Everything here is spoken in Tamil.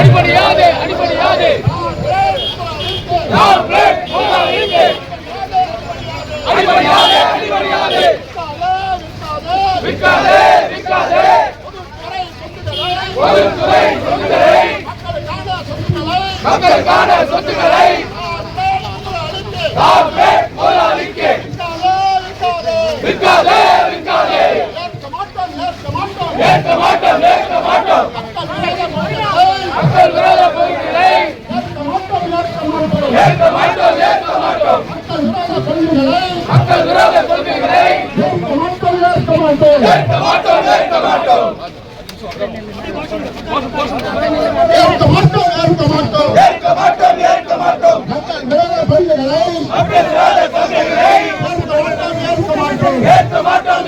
அடிபடியாதே அடிபடியாதே கார்ப்பரேட் முதலாளிக்கு அடிபடியாதே அடிபடியாதே விக்காதே விக்காதே பொதுத்துறை சொத்துக்களை மக்களுக்கான சொத்துக்களை கார்ப்பரேட் முதலாளிக்கு விக்காதே விக்காதே ஏற்க மாட்டோம் ஏற்க மாட்டோம் மக்கள் விரோத கொள்கைகளை ஏற்க மாட்டோம் ஏற்க மாட்டோம் மக்கள் விரோத கொள்கைகளை ஏற்க மாட்டோம் ஏற்க மாட்டோம் ஏற்க மாட்டோம் ஏற்க மாட்டோம் ஏற்க மாட்டோம் ஏற்க மாட்டோம் மக்கள் விரோத கொள்கைகளை ஏற்க மாட்டோம் ஏற்க மாட்டோம்